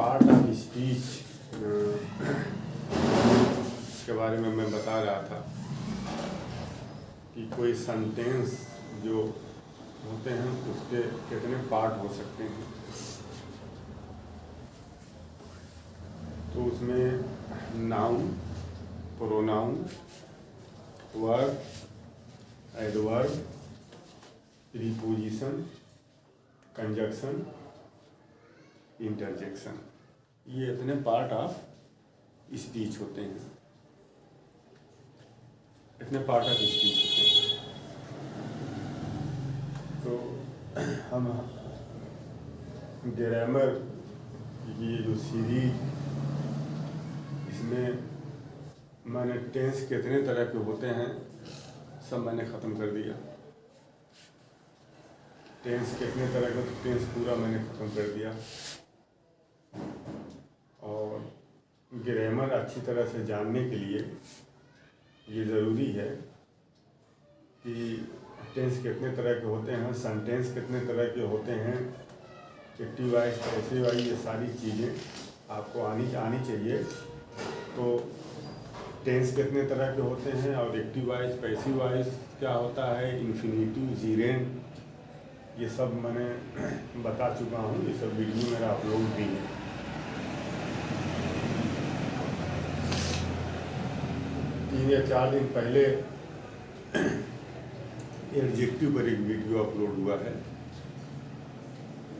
Part of speech के बारे में मैं बता रहा था कि कोई सेंटेंस जो होते हैं उसके कितने पार्ट हो सकते हैं। तो उसमें noun, pronoun, verb, adverb, preposition, conjunction, interjection, ये इतने पार्ट ऑफ स्पीच होते हैं। इतने पार्ट ऑफ स्पीच होते हैं। तो हम ग्रामर की जो सीरीज, इसमें मैंने टेंस कितने तरह के होते हैं सब मैंने ख़त्म कर दिया। टेंस कितने तरह का, तो टेंस पूरा मैंने ख़त्म कर दिया। और ग्रामर अच्छी तरह से जानने के लिए ये ज़रूरी है कि टेंस कितने तरह के होते हैं, सेंटेंस कितने तरह के होते हैं, एक्टिव वॉइस, पैसिव वॉइस, ये सारी चीज़ें आपको आनी चाहिए। तो टेंस कितने तरह के होते हैं और एक्टिव वॉइस, पैसिव वॉइस क्या होता है, इन्फिनेटिव, जीरेंट, ये सब मैंने बता चुका हूँ। ये सब वीडियो मेरा अपलोड भी है। तीन या चार दिन पहले एडजेक्टिव पर एक वीडियो अपलोड हुआ है।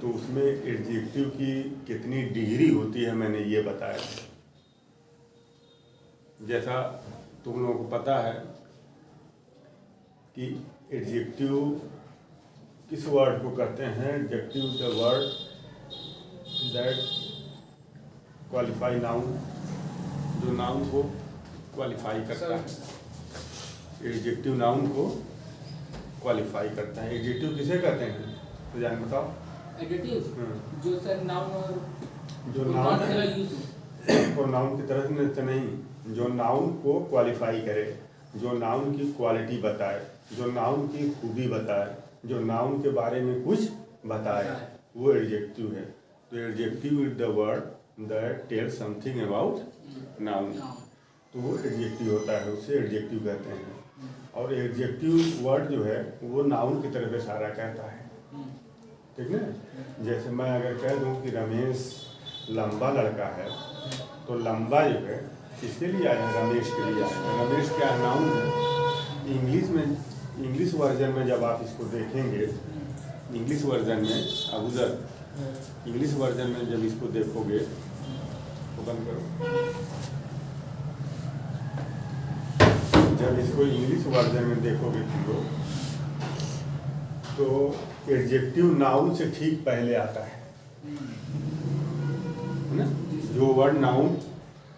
तो उसमें एडजेक्टिव की कितनी डिग्री होती है मैंने ये बताया। जैसा तुम लोगों को पता है कि एडजेक्टिव किस वर्ड को कहते हैं, adjective the word that qualify noun, जो नाउन को क्वालिफाई करता है। एडजेक्टिव नाउन को क्वालिफाई करता है। एडजेक्टिव किसे कहते हैं तो जान बताओ। एडजेक्टिव जो सर नाउन और जो नाउन और नाउन की तरह से नहीं, जो नाउन को क्वालिफाई करे, जो नाउन की क्वालिटी बताए, जो नाउन की खूबी बताए, जो नाउन के बारे में कुछ बताए, वो एडजेक्टिव है। तो adjective is the word that tell something about noun, तो वो एडजेक्टिव होता है, उसे एडजेक्टिव कहते हैं। और एडजेक्टिव वर्ड जो है वो नाउन की तरफ इशारा करता है, ठीक ना। जैसे मैं अगर कह दूं कि रमेश लंबा लड़का है, तो लंबा जो है किसके लिए आया है, रमेश के लिए आया है। रमेश क्या नाउन है। इंग्लिश वर्जन में जब आप इसको देखेंगे, इंग्लिश वर्जन में अबूजर, इंग्लिश वर्जन में जब इसको देखोगे तो बंद करो, जब इसको इंग्लिश वर्जन में देखोगे तो एडजेक्टिव नाउन से ठीक पहले आता है ना। जो वर्ड नाउन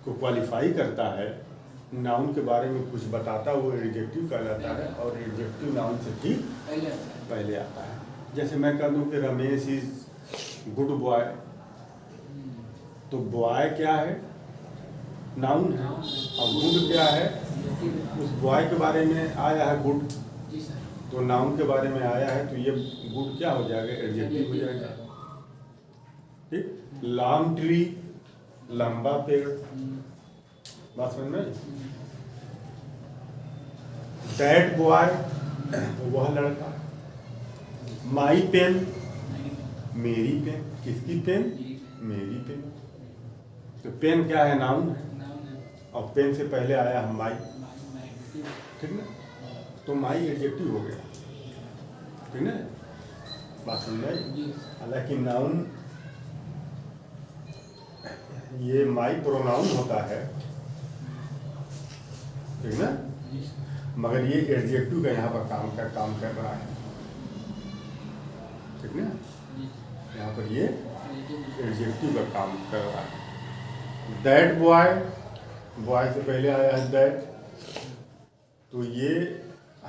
को क्वालिफाई करता है, नाउन के बारे में कुछ बताता है, वो एडजेक्टिव कहलाता है। और एडजेक्टिव नाउन से ठीक पहले आता है। जैसे मैं कह दूं कि रमेश इज गुड बॉय, तो बॉय क्या है, नाउन है, और गुड क्या है, उस बॉय के बारे में आया है गुड, तो नाउन के बारे में आया है, तो ये गुड क्या हो जाएगा, एडजेक्टिव हो जाएगा। ठीक। लॉन्ग ट्री, लंबा पेड़, बात समझ में। दैट बॉय, वह लड़का। माई पेन, मेरी पेन, किसकी पेन, मेरी पेन। तो पेन क्या है, नाउन है, और पेन से पहले आया है माई, ठीक ना। तो माई एडजेक्टिव हो गया, ठीक ना, बात समझाई। हालांकि नाउन, ये माई प्रोनाउन होता है, ठीक ना, मगर ये एडजेक्टिव का यहाँ पर काम कर रहा है, ठीक ना। यहाँ पर ये एडजेक्टिव का काम कर रहा है। दैट बॉय, बॉय से पहले आया है दैट, तो ये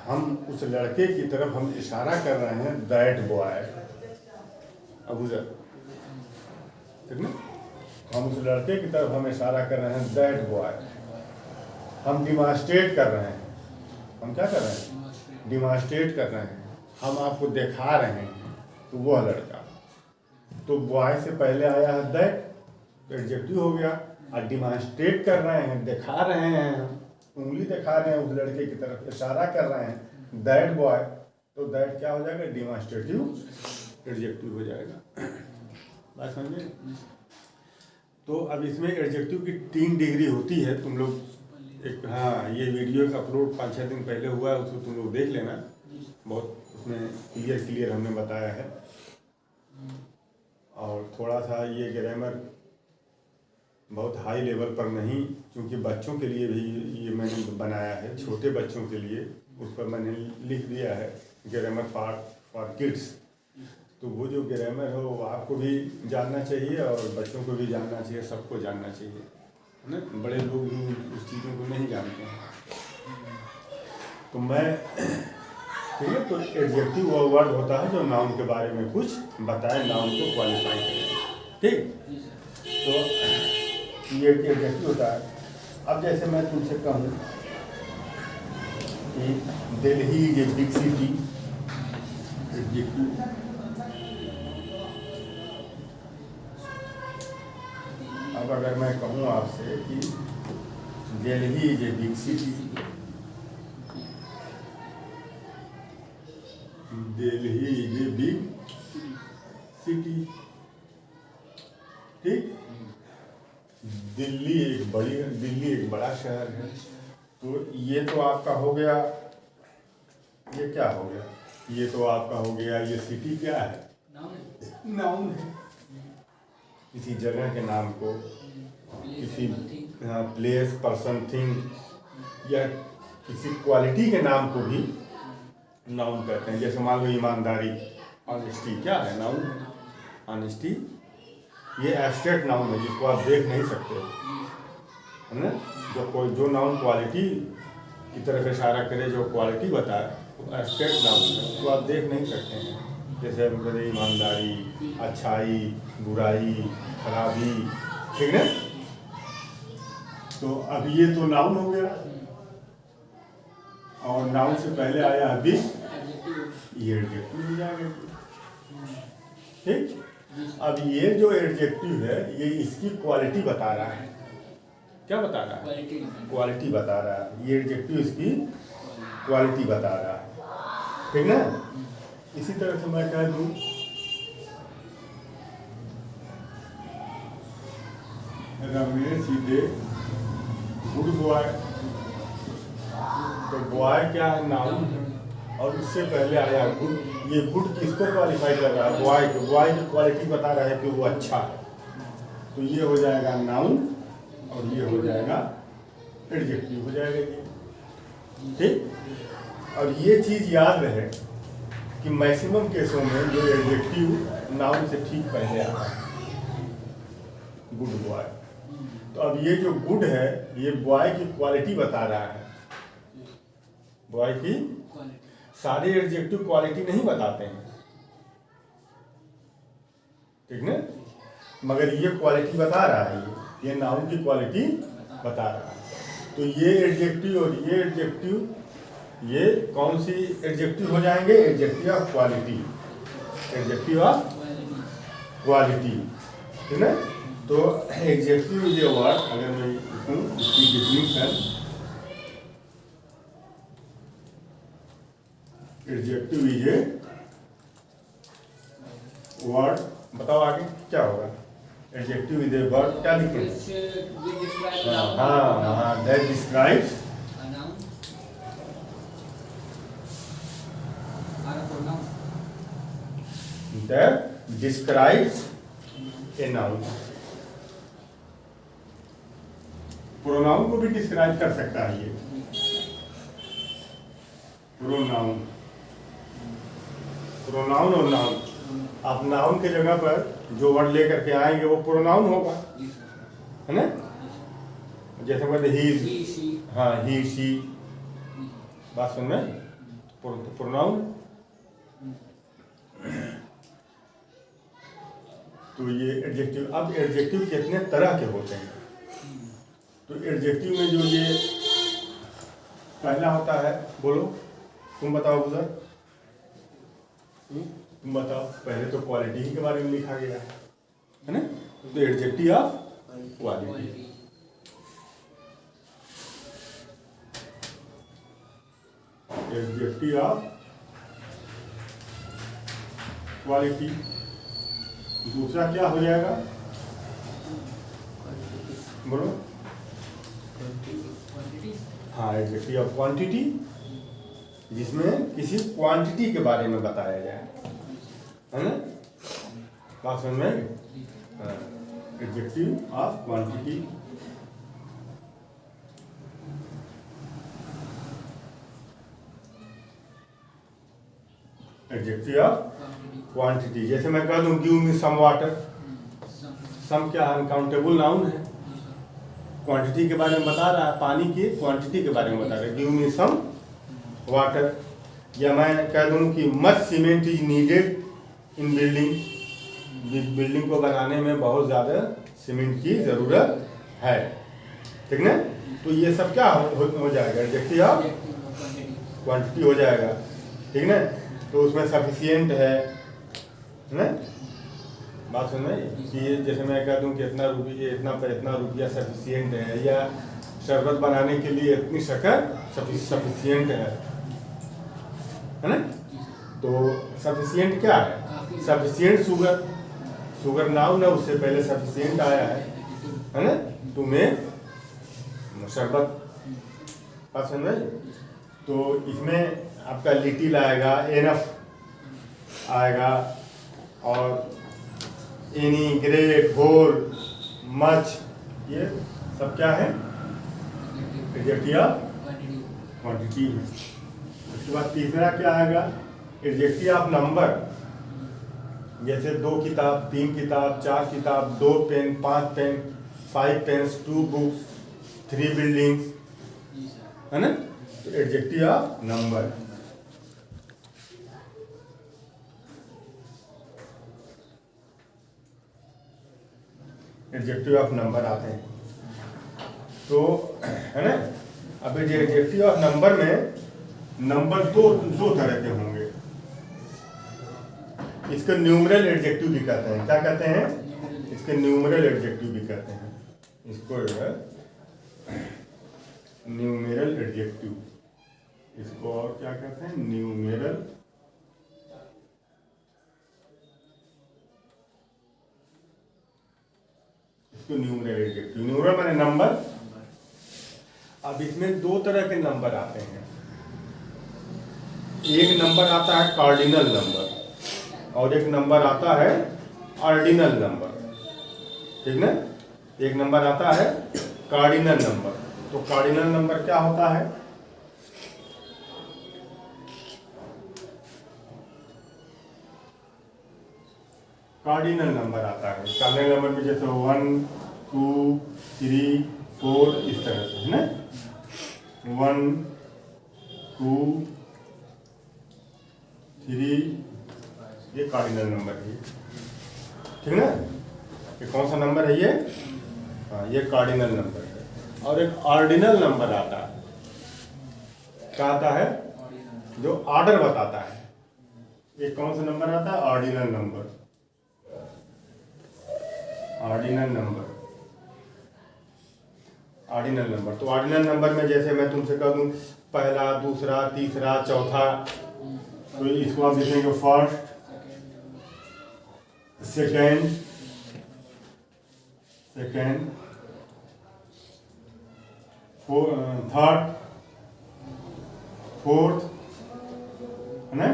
हम उस लड़के की तरफ हम इशारा कर रहे हैं, दैट बॉय अबूजर, ठीक ना। हम उस लड़के की तरफ हम इशारा कर रहे हैं, दैट बॉय। हम डिमॉन्स्ट्रेट कर रहे हैं, हम क्या कर रहे हैं, डिमॉन्स्ट्रेट कर रहे हैं, हम आपको दिखा रहे हैं, तो वह लड़का। तो बॉय से पहले आया है दैट, तो एडजेक्टिव हो गया। और डिमॉन्स्ट्रेट कर रहे हैं, दिखा रहे हैं, उंगली दिखा रहे हैं उस लड़के की तरफ, इशारा कर रहे हैं, दैट बॉय, तो दैट क्या हो जाएगा, डिमॉन्स्ट्रेटिव एडजेक्टिव हो जाएगा। बात समझे? तो अब इसमें एडजेक्टिव की 3 डिग्री होती है। तुम लोग एक, हाँ, ये वीडियो का अपलोड 5-6 दिन पहले हुआ है, उसको तुम लोग देख लेना, बहुत उसमें क्लियर हमने बताया है। और थोड़ा सा ये ग्रामर बहुत हाई लेवल पर नहीं, क्योंकि बच्चों के लिए भी ये मैंने बनाया है, छोटे बच्चों के लिए, उस पर मैंने लिख दिया है ग्रामर फॉर किड्स। तो वो जो ग्रामर है वो आपको भी जानना चाहिए और बच्चों को भी जानना चाहिए, सबको जानना चाहिए, है ना। बड़े लोग भी उस चीज़ों को नहीं जानते हैं। तो मैं, ठीक है, तो एडजेक्टिव वो वर्ड होता है जो नाउन के बारे में कुछ बताए, नाउन को क्वालिफाई करे, ठीक। तो ये एडजेक्टिव होता है। अब जैसे मैं तुमसे कहूँ कि Delhi is a big city, adjective. अब अगर मैं कहूँ आपसे कि Delhi is a big city, Delhi is a big city, ठीक। दिल्ली एक बड़ा शहर है। तो ये तो आपका हो गया, ये क्या हो गया, ये तो आपका हो गया, ये सिटी क्या है, नाउन है। किसी जगह के नाम को, किसी प्लेस, पर्सन, थिंग या किसी क्वालिटी के नाम को भी नाउन कहते हैं। जैसे मान लो ईमानदारी, ऑनेस्टी क्या है, नाउन है। ऑनेस्टी ये एब्स्ट्रैक्ट नाउन है जिसको आप देख नहीं सकते, है ना। जो नाउन क्वालिटी की तरफ इशारा करे, जो क्वालिटी बताए, वो एब्स्ट्रैक्ट नाउन है, उसको आप देख नहीं सकते हैं। जैसे हम कहते ईमानदारी, अच्छाई, बुराई, खराबी, ठीक है। तो अब ये तो नाउन हो गया, और नाउन से पहले आया अभी ये एडजेक्टिव हो जाएगा, ठीक। अब ये जो एडजेक्टिव है ये इसकी क्वालिटी बता रहा है। क्या बता रहा है? क्वालिटी बता रहा है। ये एडजेक्टिव इसकी क्वालिटी बता रहा है, ठीक ना। इसी तरह से मैं कह दूं Ramesh is a good boy, तो बॉय क्या है, नाउन है, और उससे पहले आया गुड। ये गुड किसको क्वालिफाई कर रहा है, बॉय को। बॉय की क्वालिटी बता रहा है कि वो अच्छा है, तो ये हो जाएगा नाउन और ये हो जाएगा एडजेक्टिव हो जाएगा ये, ठीक। और ये चीज़ याद रहे कि मैक्सिमम केसों में जो एडजेक्टिव नाउन से ठीक पहले आता है, गुड बॉय। तो अब ये जो गुड है ये बॉय की क्वालिटी बता रहा है, बॉय की। सारे एडजेक्टिव क्वालिटी नहीं बताते हैं, ठीक ना, मगर ये क्वालिटी बता रहा है, ये नाउन की क्वालिटी बता रहा है। तो ये एडजेक्टिव और ये एडजेक्टिव, ये कौन सी एडजेक्टिव हो जाएंगे, adjective of quality, adjective of quality, ठीक है। तो एडजेक्टिव ये वर्ड अगर मैं लिखूं इसकी definition, adjective is a word, बताओ आगे क्या होगा। एडजेक्टिव इज ए वर्ड, क्या लिखेंगे, हाँ, that describes that describes a noun. Pronoun को भी डिस्क्राइब कर सकता है ये प्रोनाउन, प्रोनाउन और नाउन। आप नाउन के जगह पर जो वर्ड लेकर के आएंगे वो प्रोनाउन होगा, है ना। जैसे कहते ही, हाँ, ही, शी, बात सुन में, प्रोनाउन। तो ये एडजेक्टिव। अब एडजेक्टिव कितने तरह के होते हैं, तो एडजेक्टिव में जो ये पहला होता है, बोलो तुम बताओ गुजर, तुम बताओ। पहले तो क्वालिटी ही के बारे में लिखा गया है ना, तो adjective of quality. Adjective of quality. दूसरा क्या हो जाएगा, बोलो। हाँ, एडजेक्टिव ऑफ क्वांटिटी, जिसमें किसी क्वांटिटी के बारे में बताया जाए, है ना। बात समझ में आई? Adjective of quantity. Adjective of quantity, जैसे मैं कह दूं गिव मी सम वाटर। सम क्या अनकाउंटेबल नाउन है, क्वांटिटी के बारे में बता रहा है, पानी की क्वांटिटी के बारे में बता रहा है, गिव मी सम वाटर। या मैं कह दूं कि much cement is needed in building, building को बनाने में बहुत ज़्यादा सीमेंट की ज़रूरत है, ठीक ना। तो ये सब क्या हो जाएगा, एडजेक्टिव ऑफ क्वांटिटी हो जाएगा, ठीक ना। तो उसमें सफिशिएंट है ना। बात सुन रहे कि जैसे मैं कह दूं कि इतना रुपये, इतना रुपया सफिशिएंट है, या शरबत बनाने के लिए इतनी शक्कर सफिशिएंट है ना। तो सफिशिएंट क्या है, सफिशिएंट शुगर, शुगर नाउन है, उससे पहले सफिशिएंट आया है ना। टू मेक शरबत। बात समझ रहे। तो इसमें आपका लिटिल आएगा, एनफ आएगा, और एनी, ग्रेट, होल, मच, ये सब क्या है, एडजेक्टिव ऑफ क्वांटिटी है। उसके बाद तीसरा क्या आएगा, एडजेक्टिव ऑफ नंबर। जैसे 2 किताब, 3 किताब, 4 किताब, 2 pen, 5 pen, 5 pens, 2 books, 3 buildings, है ना। तो adjective of number. Adjective of number आते हैं, तो है ना। अब ये एडजेक्टिव ऑफ नंबर में नंबर दो तरह के होंगे। इसको न्यूमरल एडजेक्टिव भी कहते हैं। क्या कहते हैं, इसके न्यूमरल एडजेक्टिव भी कहते हैं। इसको न्यूमेरल एडजेक्टिव, इसको और क्या कहते हैं, न्यूमेरल न्यूमरल एडजेक्टिव। न्यूमरल माने नंबर। अब इसमें 2 तरह के नंबर आते हैं। एक नंबर आता है कार्डिनल नंबर, और एक नंबर आता है ऑर्डिनल नंबर, ठीक ना। एक नंबर आता है कार्डिनल नंबर। तो कार्डिनल नंबर क्या होता है, कार्डिनल नंबर आता है। कार्डिनल नंबर में जैसे 1, 2, 3, 4 इस तरह से, है ना। 1, 2, 3, ये कार्डिनल नंबर है, ठीक ना। ये कौन सा नंबर है ये, हाँ, ये कार्डिनल नंबर है। और एक ऑर्डिनल नंबर आता है। क्या आता है, जो ऑर्डर बताता है। ये कौन सा नंबर आता है, ordinal number. Ordinal number, ordinal number. तो ऑर्डिनल नंबर में जैसे मैं तुमसे कह दूं पहला, दूसरा, तीसरा, चौथा, तो इसको आप लिखेंगे फर्स्ट, सेकेंड, थर्ड, फोर्थ, है ना,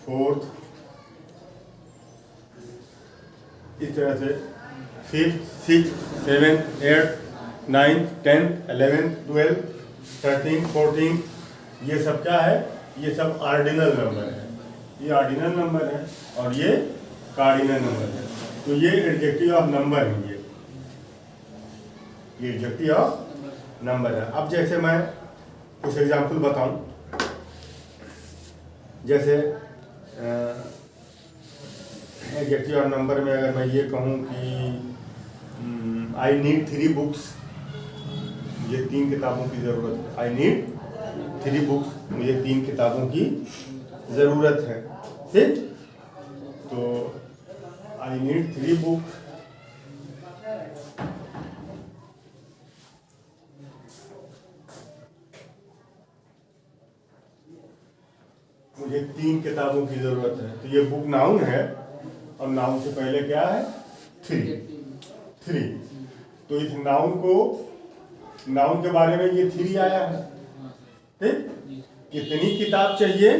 फोर्थ, इस तरह से 5th, 6th, 7th, 8th, 9th, 10th, 11th, 12th, 13th, 14th, ये सब क्या है, ये सब ऑर्डिनल नंबर है। ये ऑर्डिनल नंबर है और ये कार्डिनल नंबर है। तो ये एडजेक्टिव ऑफ नंबर है। ये एडजेक्टिव ऑफ नंबर है। अब जैसे मैं कुछ एग्जाम्पल बताऊं, जैसे एडजेक्टिव ऑफ नंबर में अगर मैं ये कहूँ कि आई नीड 3 बुक्स, मुझे 3 किताबों की ज़रूरत है। आई नीड 3 बुक्स, मुझे 3 किताबों की ज़रूरत है, ठीक। तो I need 3 book. मुझे 3 किताबों की जरूरत है। तो ये बुक नाउन है और नाउन से पहले क्या है? 3। तो इस नाउन के बारे में ये 3 आया है। ठीक, कितनी किताब चाहिए?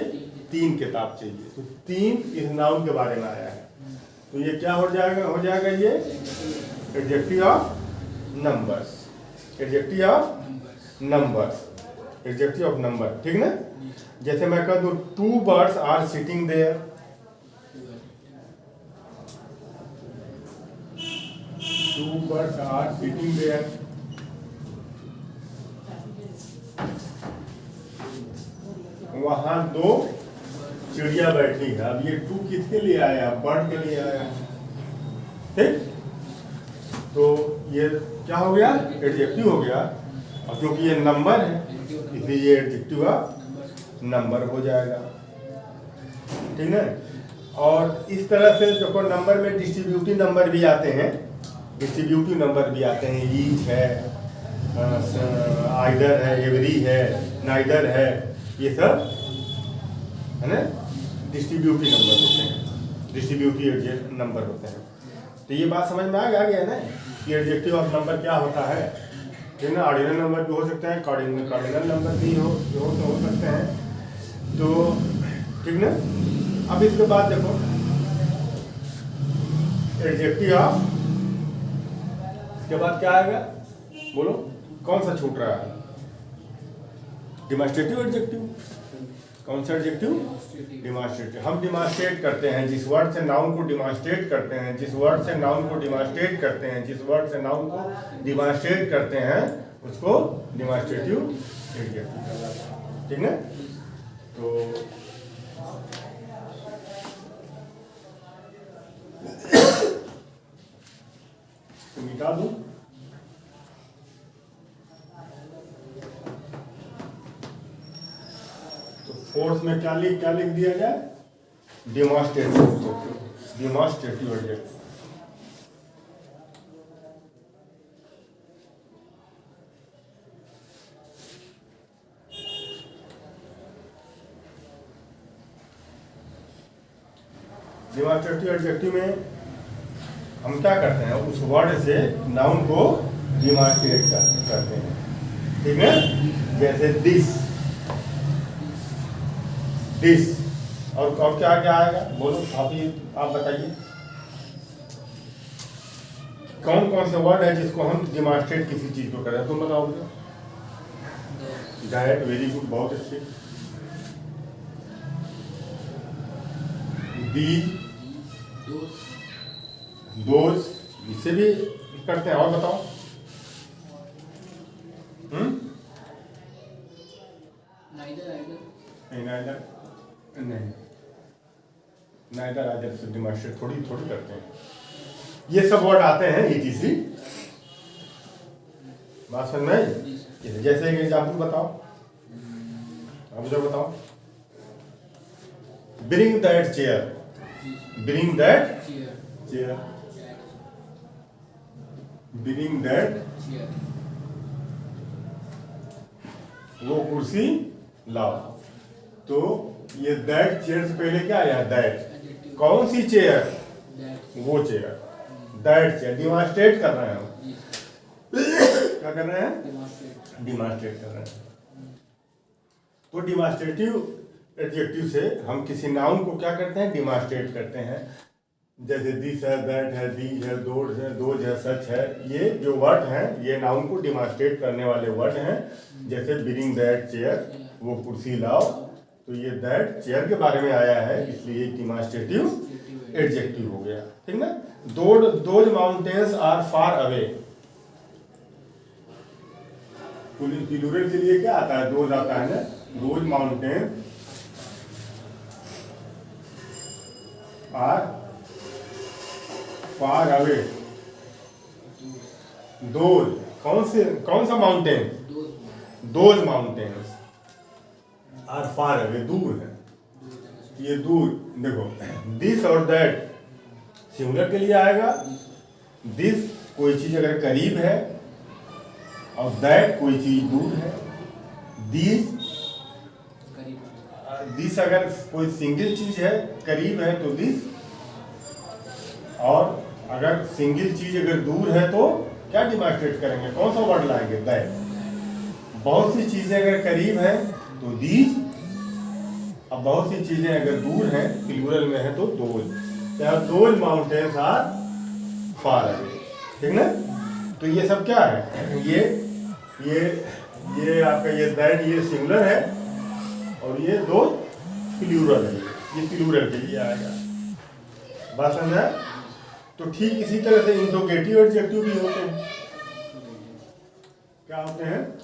3 किताब चाहिए। तो 3 इस नाउन के बारे में आया है। तो ये क्या हो जाएगा ये adjective of numbers. Adjective of number, ठीक ना? जैसे मैं कह दूं 2 birds are sitting there. 2 birds are sitting there. वहां 2 चिड़िया बैठी है। अब ये 2 किसके लिए आया? बर्ड के लिए आया। ठीक, तो ये क्या हो गया? एडजेक्टिव हो गया। और क्योंकि ये नंबर है इसलिए ये एडजेक्टिव ऑफ नंबर हो जाएगा। ठीक है। और इस तरह से देखो नंबर में डिस्ट्रीब्यूटिव नंबर भी आते हैं। ईच है, आइदर है, एवरी है, नाइदर है, ये सब है ना डिस्ट्रीब्यूटिव नंबर होते हैं। डिस्ट्रीब्यूटिव नंबर होते हैं। तो ये बात समझ में आ गया ना कि एडजेक्टिव ऑफ नंबर क्या होता है। ठीक ना? ऑर्डिनल नंबर भी हो सकते हैं, कार्डिनल नंबर भी हो सकते हैं। तो ठीक ना? अब इसके बाद देखो एडजेक्टिव ऑफ, इसके बाद क्या आएगा? बोलो कौन सा छूट रहा है? Demonstrative adjective. कौन सा एडजेक्टिव? डिमॉन्स्ट्रेटिव। हम डिमॉन्स्ट्रेट करते हैं जिस वर्ड से नाउन को डिमॉन्स्ट्रेट करते हैं, उसको डिमॉन्स्ट्रेटिव एडजेक्टिव। ठीक ना? तो मिटा दूं। तो फोर्स में क्या लिख दिया जाए? Demonstrative adjective. डिमॉन्स्ट्रेटिव एडजेक्टिव में हम क्या करते हैं? उस वर्ड से नाउन को डिमॉन्स्ट्रेट करते हैं। ठीक है? जैसे दिस और क्या आएगा? बोलो आप बताइए कौन से वर्ड है जिसको हम डिमॉन्स्ट्रेट किसी चीज को करें? तुम बताओ मुझे। दैट, वेरी गुड, बहुत अच्छे। दोज, इससे भी करते हैं। और बताओ। नाइदर आइदर से डिमॉन्स्ट्रेट थोड़ी करते हैं। ये सब वर्ड आते हैं ETC। बात समझ में आई? जैसे एक एग्जाम्पल बताओ, आप मुझे बताओ। Bring that chair. Bring that वो कुर्सी लाओ। तो ये दैट चेयर से पहले क्या आया? दैट। कौन सी चेयर? वो चेयर। दैट चेयर डिमॉन्स्ट्रेट कर रहे हैं हम। क्या कर रहे हैं? डिमॉन्स्ट्रेट कर रहे हैं। तो डिमॉन्स्ट्रेटिव एडजेक्टिव से हम किसी नाउन को क्या करते हैं? डिमॉन्स्ट्रेट करते हैं। जैसे दिस है, दैट है, दीज है, दोज है, सच है। ये जो वर्ड हैं ये नाउन को डिमॉन्स्ट्रेट करने वाले वर्ड हैं। जैसे ब्रिंग दैट चेयर, वो कुर्सी लाओ। तो ये दैट चेयर के बारे में आया है इसलिए डिमॉन्स्ट्रेटिव एडजेक्टिव हो गया। ठीक ना? Those mountains are far away. Plural के लिए क्या आता है? दोज आता है ना। Those mountain are far away. Those कौन सा mountain? Those mountains are far away, दूर है। ये दूर देखो। दिस और दैट सिंगुलर के लिए आएगा। दिस कोई चीज अगर करीब है और दैट कोई चीज दूर है। दिस अगर कोई सिंगल चीज है करीब है तो दिस, और अगर सिंगल चीज अगर दूर है तो क्या डिमॉन्स्ट्रेट करेंगे, कौन सा वर्ड लाएंगे, दैट। बहुत सी चीजें अगर करीब है तो दीज, अब बहुत सी चीजें अगर दूर हैं प्लूरल में है तो those. Those mountains are far away, ठीक ना। तो ये सब क्या है, ये आपका ये दैट ये सिंगुलर है और ये दो प्लूरल है, ये प्लूरल के लिए आएगा। बात समझ है। तो ठीक इसी तरह से इंट्रोगेटिव एडजेक्टिव भी होते हैं। क्या होते हैं,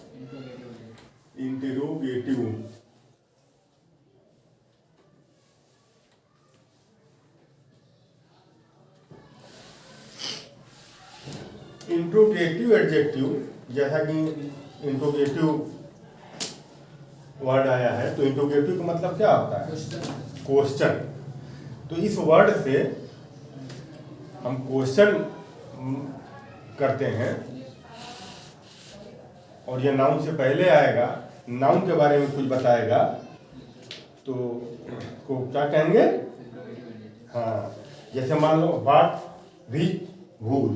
इंटरोगेटिव। इंट्रोगेटिव एडजेक्टिव, जैसा कि इंट्रोगेटिव वर्ड आया है तो इंट्रोगेटिव का मतलब क्या होता है, क्वेश्चन। तो इस वर्ड से हम क्वेश्चन करते हैं और ये नाउन से पहले आएगा, नाउन के बारे में कुछ बताएगा तो को क्या कहेंगे। हाँ, जैसे मान लो what which whose,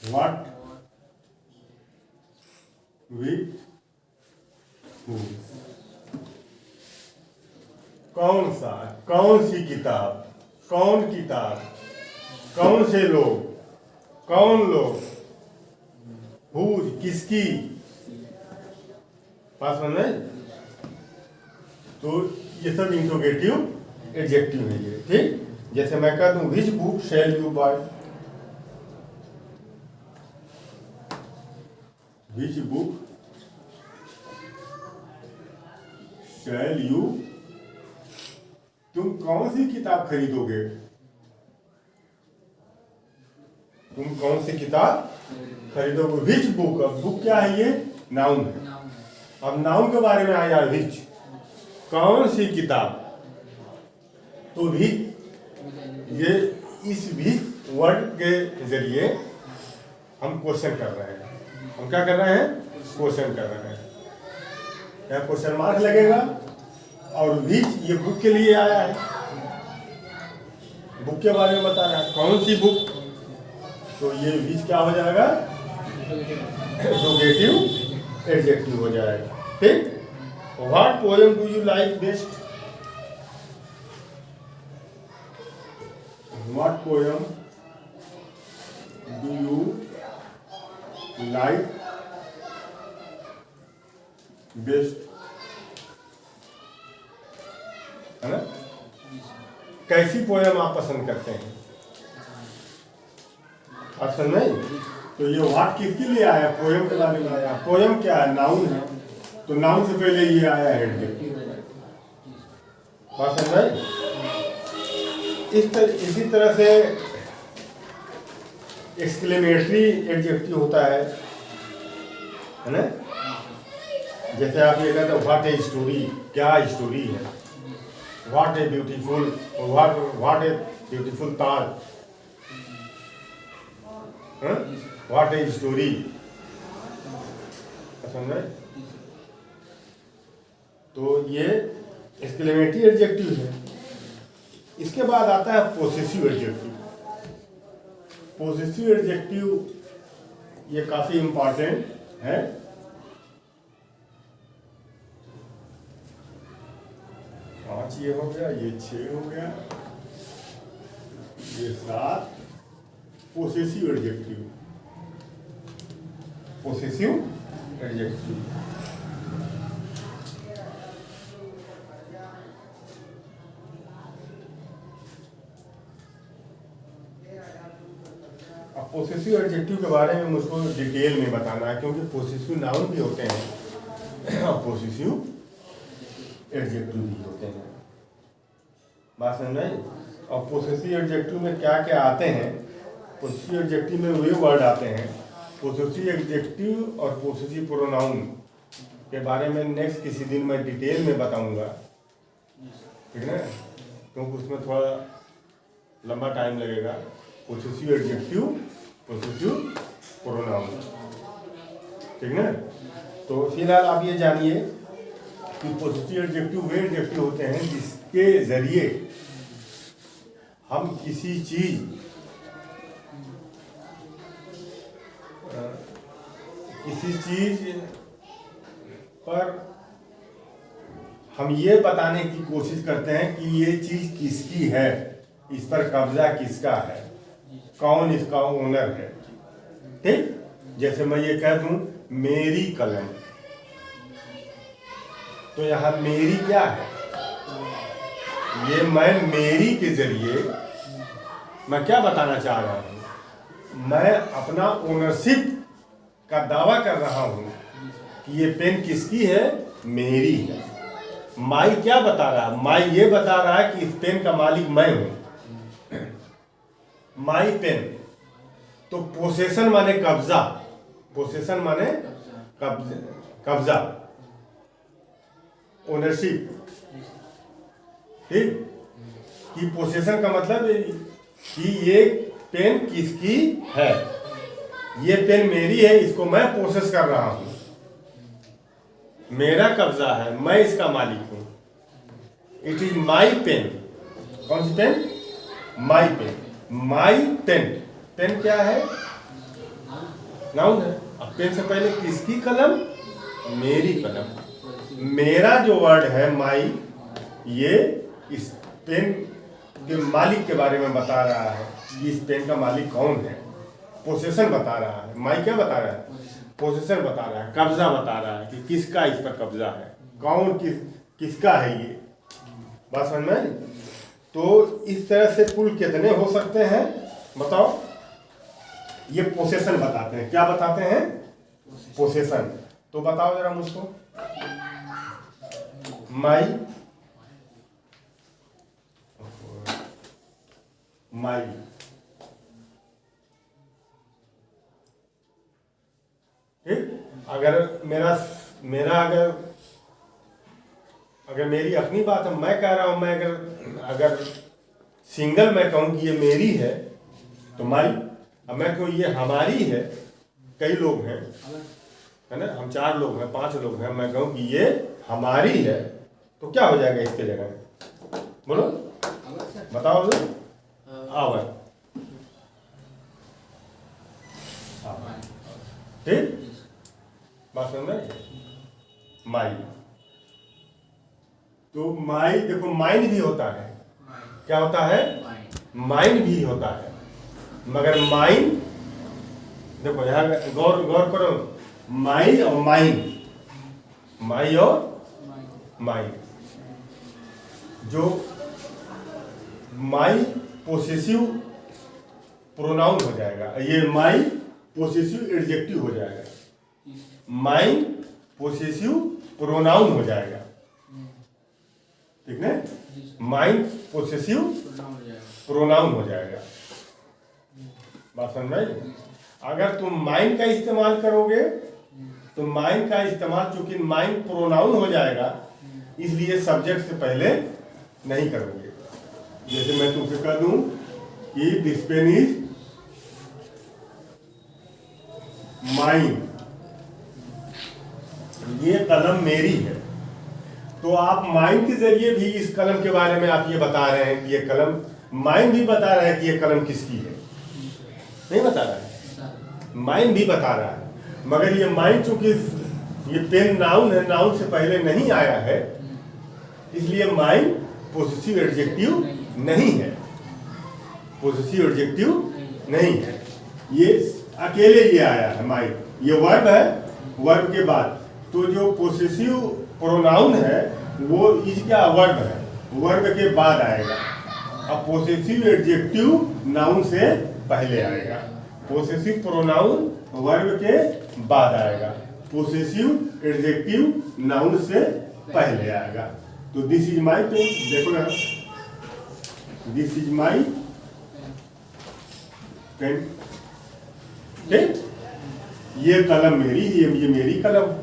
what which whose, कौन सा, कौन सी किताब, कौन किताब, कौन से लोग, कौन लोग, हूज किसकी, पास समझ में। तो ये सब इंट्रोगेटिव एडजेक्टिव है ये, ठीक। जैसे मैं कह दूं which book shall you buy, which book shall you, तुम कौन सी किताब खरीदोगे, तुम कौन सी किताब खरीदोगे। विच बुक, अब बुक क्या है, ये नाउन है। अब नाउन के बारे में आया विच, कौन सी किताब, तो विच, ये इस विच वर्ड के जरिए हम क्वेश्चन कर रहे हैं। हम क्या कर रहे हैं, क्वेश्चन कर रहे हैं। यहाँ क्वेश्चन मार्क लगेगा और विच ये बुक के लिए आया है, बुक के बारे में बता रहा है, कौन सी बुक, तो ये विच क्या हो जाएगा, इंट्रोगेटिव एडजेक्टिव हो जाएगा, ठीक। What poem do you like best, what poem do you like best, है ना। कैसी पोएम आप पसंद करते हैं, आप समझ नहीं। तो ये व्हाट किसके लिए आया, पोएम के बारे में आया। पोएम क्या है, नाउन है, तो नाउन से पहले ये आया है एडजेक्टिव, बात समझ नहीं। इसी तरह से एक्सक्लेमेटरी एडजेक्टिव होता है ना। जैसे आप ये कहते हो व्हाट ए स्टोरी, क्या स्टोरी है, what a beautiful, what a beautiful Taj, what a story, समझ। तो ये एक्सक्लेमेटरी एडजेक्टिव है। इसके बाद आता है पोसेसिव एडजेक्टिव। पोसेसिव एडजेक्टिव ये काफी इंपॉर्टेंट है। पांच ये हो गया, ये 6 हो गया, ये 7। Possessive adjective, possessive adjective. अब पोसेसिव एडजेक्टिव के बारे में मुझको डिटेल में बताना है, क्योंकि पोसेसिव नाउन भी होते हैं और पोसेसिव एडजेक्टिव भी होते हैं, बात समझ में। और पोसेसिव एडजेक्टिव में क्या क्या आते हैं, पोसेसिव एडजेक्टिव में वे वर्ड आते हैं। पोसेसिव एडजेक्टिव और पोसेसिव प्रोनाउन के बारे में नेक्स्ट किसी दिन मैं डिटेल में बताऊंगा, ठीक है ना, क्योंकि उसमें थोड़ा लंबा टाइम लगेगा। पोसेसिव एडजेक्टिव, पोसेसिव प्रोनाउन, ठीक ना। तो फिलहाल आप ये जानिए कि पोसेसिव एडजेक्टिव वे एडजेक्टिव होते हैं जिसके जरिए हम किसी चीज पर हम ये बताने की कोशिश करते हैं कि ये चीज किसकी है, इस पर कब्जा किसका है, कौन इसका ओनर है। ठीक, जैसे मैं ये कह दूं मेरी कलम, तो यहां मेरी क्या है, ये मैं मेरी के जरिए मैं क्या बताना चाह रहा हूं, मैं अपना ओनरशिप का दावा कर रहा हूं कि ये पेन किसकी है, मेरी है। माई क्या बता रहा है, माई ये बता रहा है कि इस पेन का मालिक मैं हूं, माई पेन। तो पोसेशन माने कब्जा, पोसेशन माने कब्जा, ओनरशिप। ठीक, कि पोसेशन का मतलब कि ये पेन किसकी है, ये पेन मेरी है, इसको मैं पोसेस कर रहा हूं, मेरा कब्जा है, मैं इसका मालिक हूं। It is my pen. कौन सी pen, my pen, my pen. Pen क्या है, नाउन है। अब पेन से पहले किसकी कलम, मेरी कलम। मेरा जो वर्ड है माई, ये इस पेन के मालिक के बारे में बता रहा है कि इस पेन का मालिक कौन है। पोसेशन बता रहा है, माई क्या बता रहा है, पोसेशन बता रहा है, कब्जा बता रहा है कि किसका इस पर कब्जा है, कौन किसका है ये। बात समझ में आई? तो इस तरह से कुल कितने हो सकते हैं बताओ। ये पोसेशन बताते हैं, क्या बताते हैं, पोसेशन। तो बताओ जरा मुझको, माई, माई, ठीक। अगर मेरा अगर मेरी अपनी बात है, मैं कह रहा हूं, मैं अगर सिंगल मैं कहूं कि ये मेरी है तो माई। अब मैं कहूं ये हमारी है, कई लोग हैं, है ना, हम 4 लोग हैं, 5 लोग हैं, मैं कहूं कि ये हमारी है, तो क्या हो जाएगा इसके जगह, बोलो बताओ। आवर, ठीक, बात समझ में। माई, तो माई देखो माइन भी होता है, क्या होता है, माइन भी होता है। मगर माइन देखो यहां गौर करो, माई और माइन, माई और माइन। जो माई पोसेसिव प्रोनाउन हो जाएगा, ये माई पोसेसिव एडजेक्टिव हो जाएगा, माइन पोसेसिव प्रोनाउन हो जाएगा, ठीक है। माइन पोसेसिव प्रोनाउन हो जाएगा। बात समझ में? अगर तुम माइन का इस्तेमाल करोगे तो माइन का इस्तेमाल चूंकि माइन प्रोनाउन हो जाएगा, इसलिए सब्जेक्ट से पहले नहीं करोगे। जैसे मैं तुमसे कह दूं कि दिस पेन इज माइन, ये कलम मेरी है, तो आप माइन के जरिए भी इस कलम के बारे में आप ये बता रहे हैं कि ये कलम, माइन भी बता रहा है कि ये कलम किसकी है, नहीं बता रहा है, माइन भी बता रहा है। मगर ये माइन चूंकि ये पेन नाउन है, नाउन से पहले नहीं आया है, इसलिए माइन पोसेसिव एडजेक्टिव नहीं है, पोसेसिव एडजेक्टिव नहीं है, ये अकेले ये आया है माइन। ये वर्ब है, वर्ब के बाद तो जो पोसेसिव प्रोनाउन है वो इसका वर्ब है, वर्ब के बाद आएगा। अब पोसेसिव एडजेक्टिव नाउन से पहले आएगा, पोसेसिव प्रोनाउन वर्ब के बाद आएगा, पोसेसिव एडजेक्टिव नाउन से पहले आएगा। तो दिस इज माई पेन, देखो ना, दिस इज माई पेन, ठीक, ये कलम मेरी, ये मेरी कलम।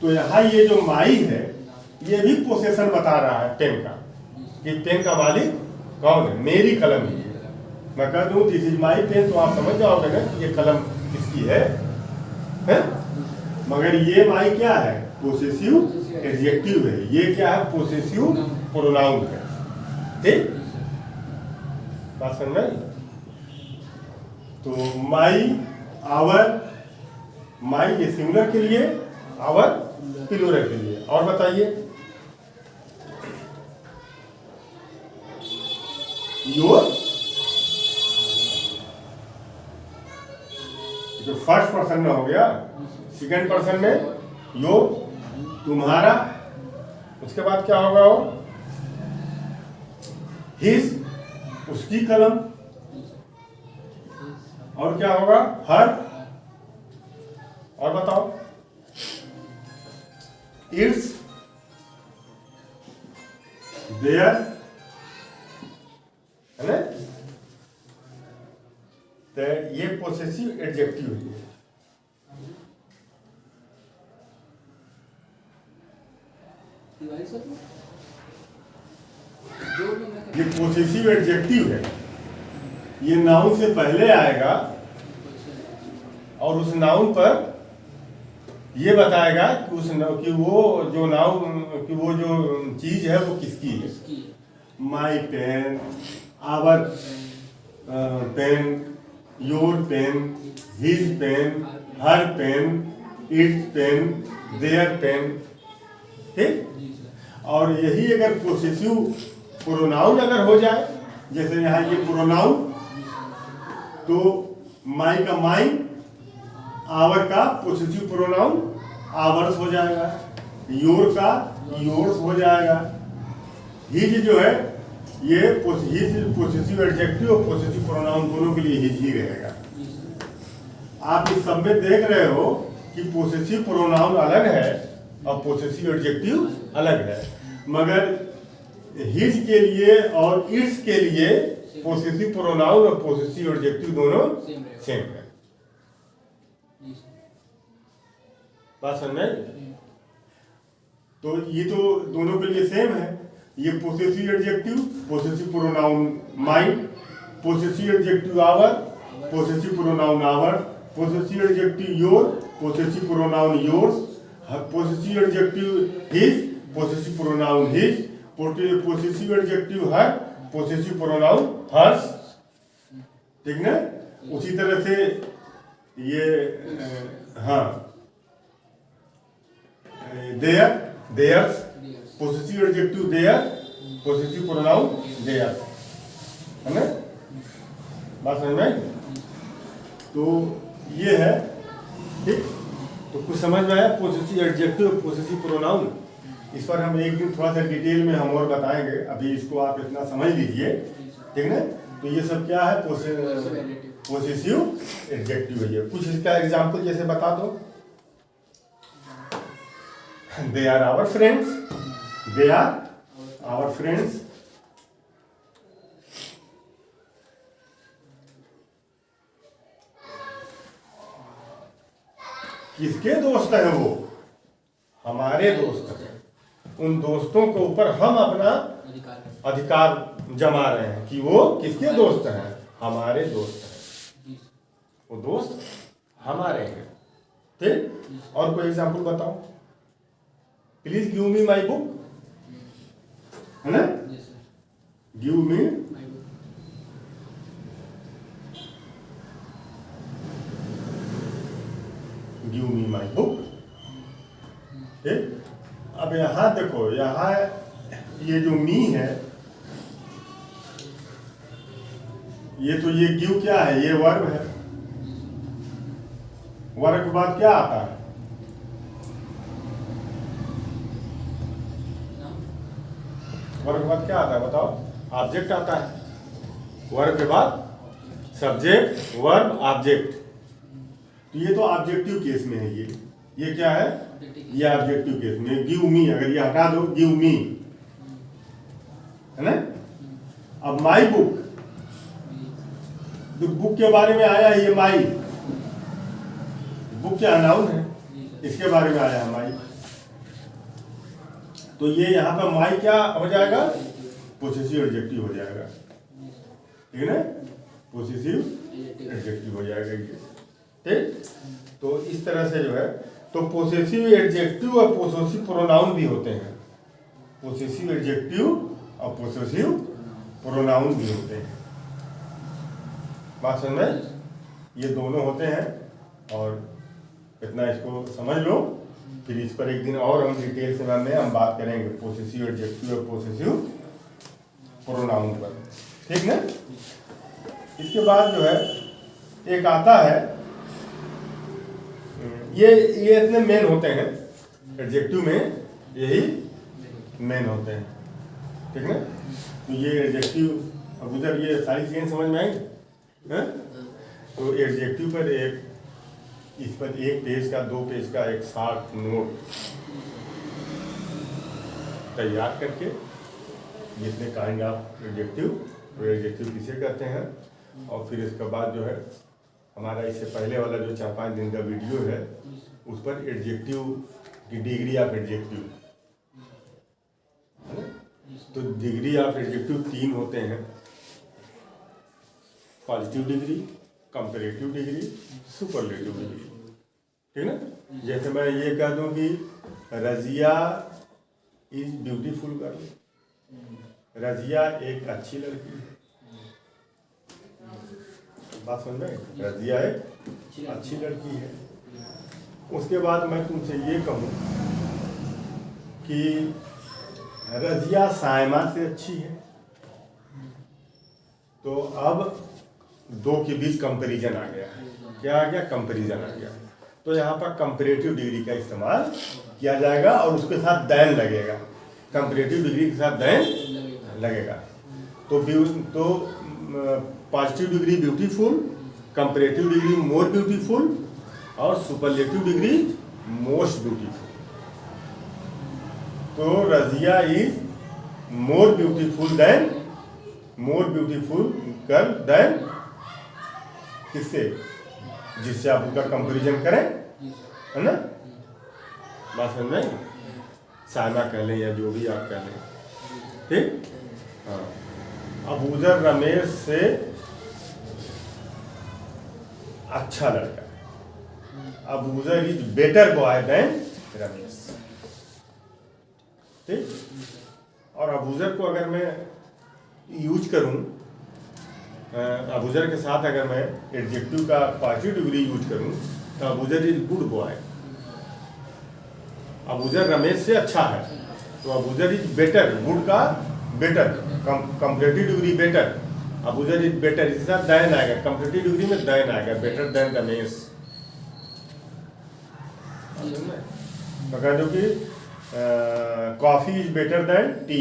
तो यहाँ ये जो माई है ये भी पोसेशन बता रहा है पेन का, कि पेन का मालिक कौन है, मेरी कलम ही है, मैं कह दूं दिस इज माई पेन, तो आप समझ जाओगे ना कि ये कलम किसकी है? मगर ये माई क्या है? पोसेसिव एडजेक्टिव है। ये क्या है? पोसेसिव प्रोनाउन है। ठीक, बात समझ में? तो माई, आवर, माई ये सिंगुलर के लिए, आवर प्लूरल के लिए। और बताइए, योर तो फर्स्ट पर्सन में हो गया, सेकेंड पर्सन में योर, तुम्हारा, उसके बाद क्या होगा? वो हिज, उसकी कलम, और क्या होगा? हर, और बताओ, इट्स, देयर, है ना? तो ये पोसेसिव एडजेक्टिव है। ये पोसेसिव एडजेक्टिव है। ये नाउन से पहले आएगा और उस नाउन पर ये बताएगा कि कि वो जो नाउन, कि वो जो चीज है वो किसकी है। My pen, our pen, your pen, his pen, her pen, its pen, their pen. ठीक, और यही अगर पोसेसिव प्रोनाउन अगर हो जाए, जैसे यहाँ ये प्रोनाउन, तो माई का माई, आवर का पोसेसिव प्रोनाउन आवर्स हो जाएगा, योर का योर्स हो जाएगा, हिज जो है ये हिज पोसेसिव एडजेक्टिव और पोसेसिव प्रोनाउन दोनों के लिए हिज ही रहेगा। आप इस सब में देख रहे हो कि पोसेसिव प्रोनाउन अलग है और पोसेसिव एडजेक्टिव अलग है, मगर हिज के लिए और इट्स के लिए पोसेसिव प्रोनाउन और पोसेसिव एडजेक्टिव दोनों सेम है। बात समझ में? तो ये तो दोनों के लिए सेम है। ये possessive adjective, possessive pronoun my, possessive adjective our, possessive pronoun our, possessive adjective your, possessive pronoun yours, possessive adjective his, possessive pronoun his, possessive adjective her, possessive pronoun hers. ठीक ना? उसी तरह से ये हाँ, their, theirs, possessive adjective their, possessive pronoun their, है ना? बात समझ में? तो ये है। ठीक, तो कुछ समझ में आया पोसेसिव एडजेक्टिव, पोसेसिव प्रोनाउन? इस पर हम एक दिन थोड़ा सा डिटेल में हम और बताएंगे, अभी इसको आप इतना समझ लीजिए। ठीक ना? तो ये सब क्या है? पोसेसिव एडजेक्टिव है। ये कुछ इसका एग्जांपल जैसे बता दो। They are our friends. They are our friends. किसके दोस्त हैं वो? हमारे दोस्त हैं। उन दोस्तों के ऊपर हम अपना अधिकार जमा रहे हैं कि वो किसके दोस्त हैं? हमारे दोस्त हैं। वो दोस्त हमारे हैं। ठीक, और कोई एग्जांपल बताओ। Please give me my book, है ना? Give me my book. ठीक, अब यहां देखो, यहां ये जो मी है, ये तो ये गिव क्या है? ये वर्ब है। वर्ब के बाद क्या आता है? वर्ब के बाद क्या आता है बताओ? ऑब्जेक्ट आता है। वर्ब के बाद सब्जेक्ट, वर्ब, ऑब्जेक्ट। तो ये तो ऑब्जेक्टिव केस में है। ये क्या है? ये ऑब्जेक्टिव केस में। गिव मी, अगर ये हटा दो, गिव मी, है ना? अब माई बुक, तो बुक के बारे में आया है ये माई। बुक क्या नाउन है, इसके बारे में आया है माई। तो ये यहाँ पर माई क्या हो जाएगा? पोसेसिव एडजेक्टिव हो जाएगा। ठीक है ना? पोसेसिव एडजेक्टिव हो जाएगा ये। ठीक, तो इस तरह से जो है, तो पोसेसिव एडजेक्टिव और पोसेसिव प्रोनाउन भी होते हैं। पोसेसिव एडजेक्टिव और पोसेसिव प्रोनाउन भी होते हैं। बात समझ में? ये दोनों होते हैं, और इतना इसको समझ लो। फिर इस पर एक दिन और हम डिटेल से हम बात करेंगे पोसेसिव एडजेक्टिव और पोसेसिव प्रोनाउन पर। ठीक ना? इसके बाद जो है एक आता है, ये इतने मेन होते हैं एडजेक्टिव में, यही मेन होते हैं। ठीक ना? तो ये एडजेक्टिव अब उधर ये सारी चीजें समझ में आएंगी। तो एडजेक्टिव पर एक, इस पर एक पेज का 2 पेज का एक शॉर्ट नोट तैयार करके, जितने काइंड ऑफ एडजेक्टिव, तो एडजेक्टिव किसे कहते हैं, और फिर इसके बाद जो है हमारा इससे पहले वाला जो 4-5 दिन का वीडियो है उस पर एडजेक्टिव की डिग्री ऑफ एडजेक्टिव, तो डिग्री ऑफ एडजेक्टिव 3 होते हैं, positive degree, comparative degree, superlative degree. ठीक ना? जैसे मैं ये कह दूं कि Razia is beautiful girl, Razia एक अच्छी लड़की है। बात समझ में? रजिया एक अच्छी लड़की है। उसके बाद मैं तुमसे ये कहूँ कि रजिया सायमा से अच्छी है, तो अब 2 के बीच कंपैरिजन आ गया। क्या आ गया? कंपैरिजन आ गया। तो यहाँ पर कंपैरेटिव डिग्री का इस्तेमाल किया जाएगा और उसके साथ दैन लगेगा। कंपैरेटिव डिग्री के साथ दैन लगेगा। तो positive degree beautiful, comparative degree more beautiful, और सुपरलेटिव डिग्री मोस्ट ब्यूटीफुल। तो Razia is more beautiful girl than किससे? जिससे आप उनका कंपैरिजन करें, है ना? बात समझ में? सायमा कह लें या जो भी आप कह लें। ठीक, हाँ। अबूजर रमेश से अच्छा लड़का, Abuzar is better boy than Ramesh. ठीक, और अबूजर को अगर मैं यूज करूं, अबूजर के साथ अगर मैं एडजेक्टिव का पॉजिटिव डिग्री यूज करूं, तो Abuzar is good boy. Abuzar Ramesh से अच्छा है, तो अबूजर इज बेटर, गुड का better, comparative degree better, Abuzar is better, इसके साथ दैन आएगा, कंपैरेटिव डिग्री में दैन आएगा, बेटर देन रमेश। तो कह दो कि coffee is better than T,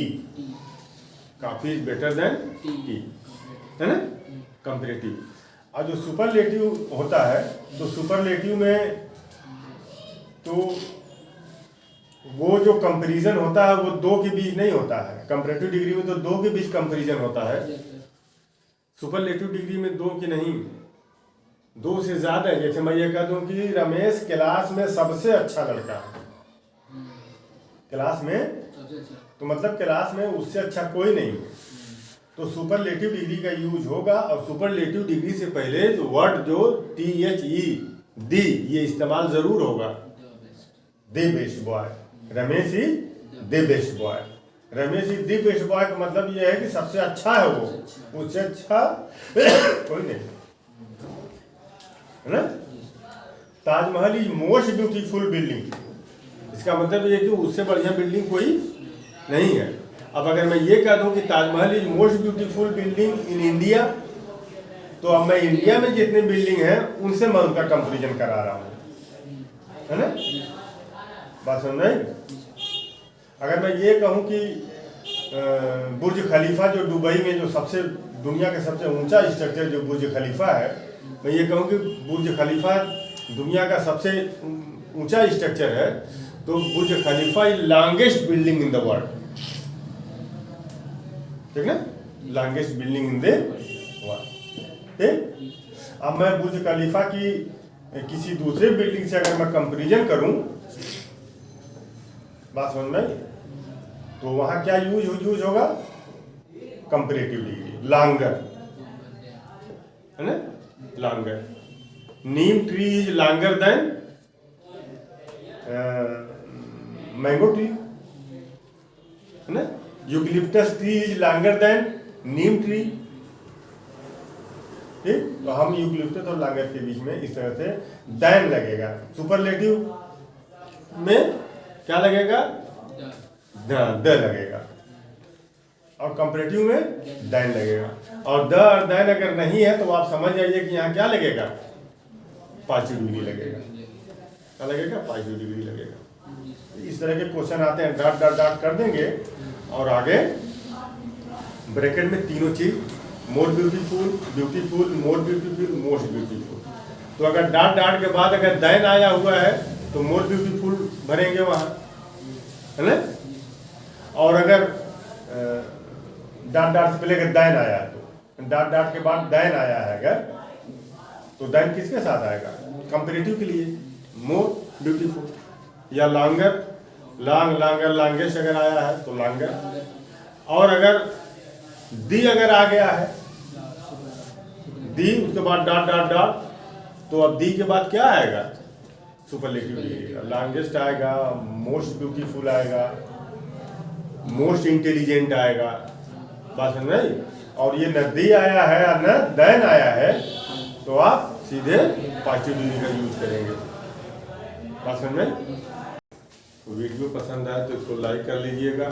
coffee is better than T, है ना? कंपैरेटिव। और जो सुपरलेटिव होता है, तो सुपरलेटिव में तो वो जो कंपैरिजन होता है वो 2 के बीच नहीं होता है। कंपैरेटिव डिग्री में तो 2 के बीच कंपैरिजन होता है, सुपरलेटिव डिग्री में 2 की नहीं, 2 से ज्यादा। जैसे मैं ये कह दूं कि रमेश क्लास में सबसे अच्छा लड़का है, क्लास में, तो मतलब क्लास में उससे अच्छा कोई नहीं है, तो सुपरलेटिव डिग्री का यूज होगा। और सुपरलेटिव डिग्री से पहले जो वर्ड जो THE ये इस्तेमाल जरूर होगा, the best boy, Ramesh is the best boy. Ramesh is the best boy का मतलब ये है कि सबसे अच्छा है वो, उससे अच्छा कोई नहीं, है ना? Taj Mahal is most beautiful building, इसका मतलब ये कि उससे बढ़िया बिल्डिंग कोई नहीं है। अब अगर मैं ये कह दूं कि Taj Mahal is most beautiful building in India, तो अब मैं इंडिया में जितने बिल्डिंग हैं उनसे मैं उनका कंपैरिजन करा रहा हूँ, है ना? बात समझ में? अगर मैं ये कहूँ कि बुर्ज खलीफा जो दुबई में जो सबसे दुनिया का सबसे ऊंचा स्ट्रक्चर जो बुर्ज खलीफा है, मैं ये कहूँ कि बुर्ज खलीफा दुनिया का सबसे ऊंचा स्ट्रक्चर है, तो Burj Khalifa is longest building in the world. ठीक ना? Longest building in the world. ठीक, अब मैं बुर्ज खलीफा की किसी दूसरे बिल्डिंग से अगर मैं कंपैरिजन करूं, बात समझ में, तो वहां क्या यूज होगा? कंपैरेटिव डिग्री, लॉन्गर, है ना, longer. Neem tree is longer than mango tree, है ना। Eucalyptus tree is longer than Neem tree. ठीक, तो हम यूकलिप्टस और लॉन्गर के बीच में इस तरह से दैन लगेगा। सुपरलेटिव में क्या लगेगा, द लगेगा, और कंपैरेटिव में दैन लगेगा। और द और दैन अगर नहीं है तो आप समझ जाइए कि यहाँ क्या लगेगा, पॉजिटिव डिग्री लगेगा। क्या लगेगा, पॉजिटिव डिग्री लगेगा। इस तरह के क्वेश्चन आते हैं, डॉट डॉट डॉट कर देंगे और आगे ब्रैकेट में तीनों चीज, more beautiful, beautiful, more beautiful, most beautiful. तो अगर डॉट डॉट के बाद अगर दैन आया हुआ है तो मोर ब्यूटीफुल भरेंगे वहाँ, है ना। और अगर डॉट डॉट से पहले अगर दैन आया है तो डॉट डॉट के बाद दैन आया है अगर, तो दैन किसके साथ आएगा, कंपैरेटिव के लिए, मोर ब्यूटीफुल। या लॉन्गर, लॉन्ग, लॉन्गर, लॉन्गेस्ट अगर आया है तो लॉन्गर। और अगर दी अगर आ गया है, दी उसके बाद डॉट डॉट डॉट, तो अब दी के बाद क्या आएगा, सुपरलेटिव डिग्री। लॉन्गेस्ट आएगा, मोस्ट ब्यूटीफुल आएगा, मोस्ट इंटेलिजेंट आएगा, बात समझ में आई। और ये न दी आया है और न दैन आया है तो आप सीधे पॉजिटिव डिग्री का यूज करेंगे, बात समझ में आई। तो वीडियो पसंद आए तो इसको लाइक कर लीजिएगा,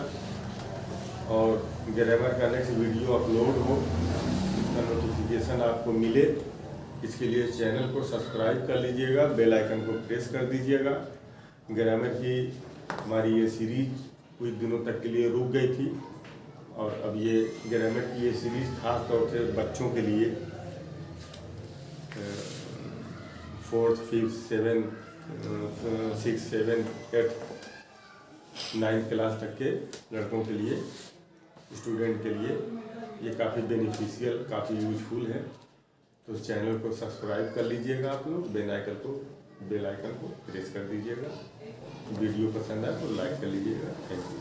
और ग्रामर का नेक्स्ट वीडियो अपलोड हो इसका नोटिफिकेशन आपको मिले, इसके लिए चैनल को सब्सक्राइब कर लीजिएगा, बेल आइकन को प्रेस कर दीजिएगा। ग्रामर की हमारी ये सीरीज कुछ दिनों तक के लिए रुक गई थी, और अब ये ग्रामर की ये सीरीज खास तौर से बच्चों के लिए 4th, 5th, 7th, 6th, 7th, 8th, 9th class तक के लड़कों के लिए, स्टूडेंट के लिए ये काफ़ी बेनिफिशियल, काफ़ी यूजफुल है। तो चैनल को सब्सक्राइब कर लीजिएगा आप लोग, बेल आइकन को प्रेस कर दीजिएगा। वीडियो पसंद आए तो लाइक कर लीजिएगा। Thank you.